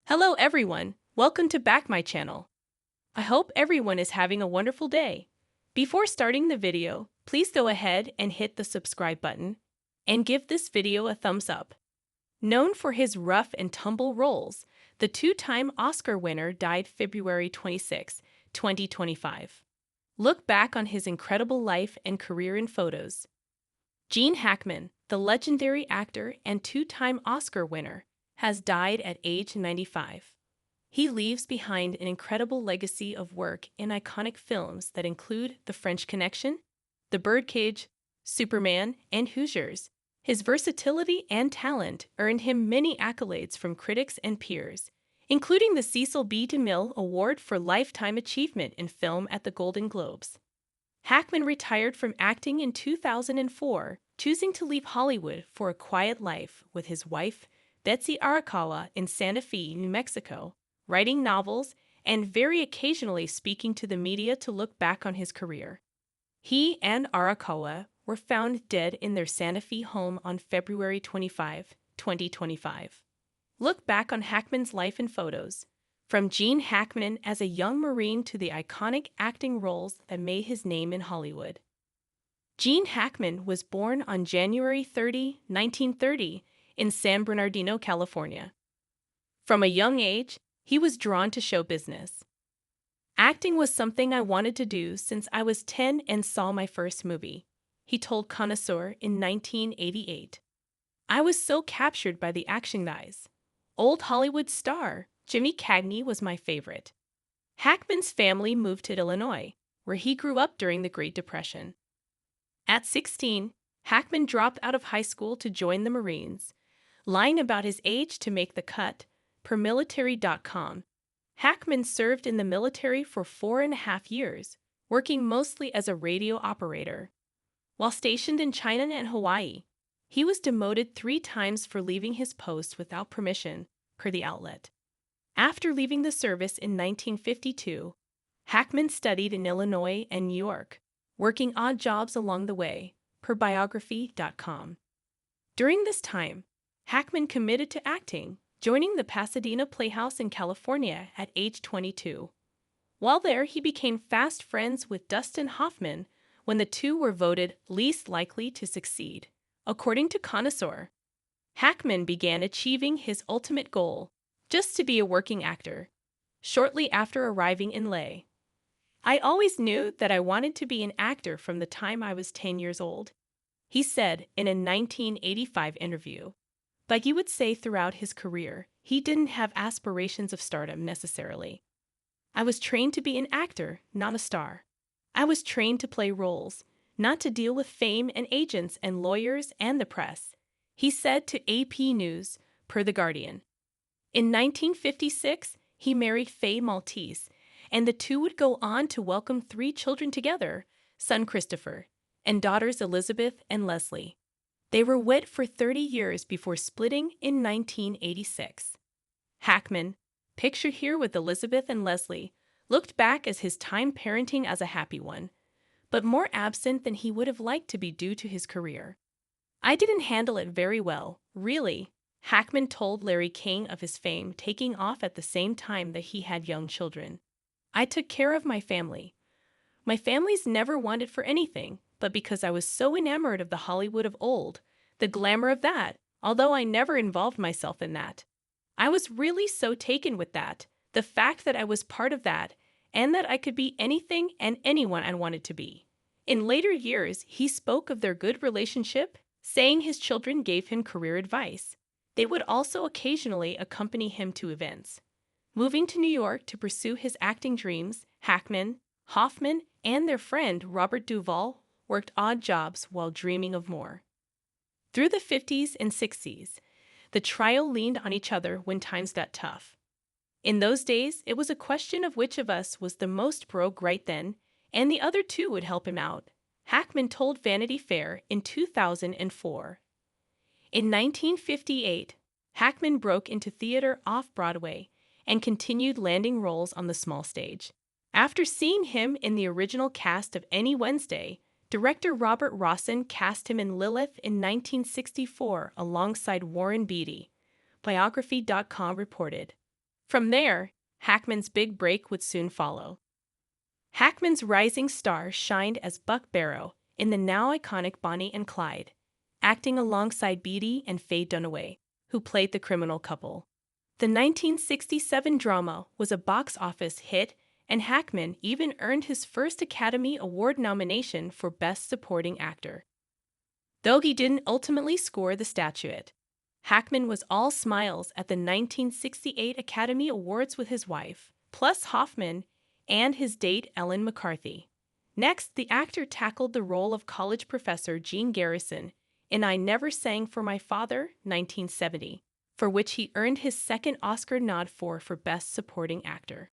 Hello everyone, welcome to back my channel. I hope everyone is having a wonderful day. Before starting the video, please go ahead and hit the subscribe button and give this video a thumbs up. Known for his rough and tumble roles, the two-time Oscar winner died February 26, 2025. Look back on his incredible life and career in photos. Gene Hackman, the legendary actor and two-time Oscar winner, has died at age 95. He leaves behind an incredible legacy of work in iconic films that include The French Connection, The Birdcage, Superman, and Hoosiers. His versatility and talent earned him many accolades from critics and peers, including the Cecil B. DeMille Award for Lifetime Achievement in Film at the Golden Globes. Hackman retired from acting in 2004, choosing to leave Hollywood for a quiet life with his wife, Betsy Arakawa, in Santa Fe, New Mexico, writing novels and very occasionally speaking to the media to look back on his career. He and Arakawa were found dead in their Santa Fe home on February 25, 2025. Look back on Hackman's life in photos. From Gene Hackman as a young Marine to the iconic acting roles that made his name in Hollywood. Gene Hackman was born on January 30, 1930, in San Bernardino, California. From a young age, he was drawn to show business. Acting was something I wanted to do since I was 10 and saw my first movie, he told Connoisseur in 1988. I was so captured by the action guys. Old Hollywood star Jimmy Cagney was my favorite. Hackman's family moved to Illinois, where he grew up during the Great Depression. At 16, Hackman dropped out of high school to join the Marines, lying about his age to make the cut, per military.com. Hackman served in the military for 4.5 years, working mostly as a radio operator. While stationed in China and Hawaii, he was demoted 3 times for leaving his post without permission, per the outlet. After leaving the service in 1952, Hackman studied in Illinois and New York, working odd jobs along the way, per biography.com. During this time, Hackman committed to acting, joining the Pasadena Playhouse in California at age 22. While there, he became fast friends with Dustin Hoffman when the two were voted least likely to succeed. According to Connoisseur, Hackman began achieving his ultimate goal, just to be a working actor, shortly after arriving in LA. I always knew that I wanted to be an actor from the time I was 10 years old, he said in a 1985 interview. But he would say throughout his career, he didn't have aspirations of stardom necessarily. I was trained to be an actor, not a star. I was trained to play roles, not to deal with fame and agents and lawyers and the press, he said to AP News, per The Guardian. In 1956, he married Faye Maltese, and the two would go on to welcome 3 children together, son Christopher, and daughters Elizabeth and Leslie. They were wed for 30 years before splitting in 1986. Hackman, pictured here with Elizabeth and Leslie, looked back as his time parenting as a happy one, but more absent than he would have liked to be due to his career. I didn't handle it very well, really, Hackman told Larry King of his fame taking off at the same time that he had young children. I took care of my family. My family's never wanted for anything, but because I was so enamored of the Hollywood of old, the glamour of that, although I never involved myself in that. I was really so taken with that, the fact that I was part of that, and that I could be anything and anyone I wanted to be. In later years, he spoke of their good relationship, saying his children gave him career advice. They would also occasionally accompany him to events. Moving to New York to pursue his acting dreams, Hackman, Hoffman, and their friend Robert Duvall worked odd jobs while dreaming of more. Through the 50s and 60s, the trio leaned on each other when times got tough. In those days, it was a question of which of us was the most broke right then, and the other two would help him out, Hackman told Vanity Fair in 2004. In 1958, Hackman broke into theater off-Broadway and continued landing roles on the small stage. After seeing him in the original cast of Any Wednesday, director Robert Rossen cast him in Lilith in 1964 alongside Warren Beatty, biography.com reported. From there, Hackman's big break would soon follow. Hackman's rising star shined as Buck Barrow in the now iconic Bonnie and Clyde, acting alongside Beatty and Faye Dunaway, who played the criminal couple. The 1967 drama was a box office hit, and Hackman even earned his first Academy Award nomination for Best Supporting Actor. Though he didn't ultimately score the statuette, Hackman was all smiles at the 1968 Academy Awards with his wife, plus Hoffman, and his date Ellen McCarthy. Next, the actor tackled the role of college professor Gene Garrison in I Never Sang for My Father, 1970, for which he earned his second Oscar nod for Best Supporting Actor.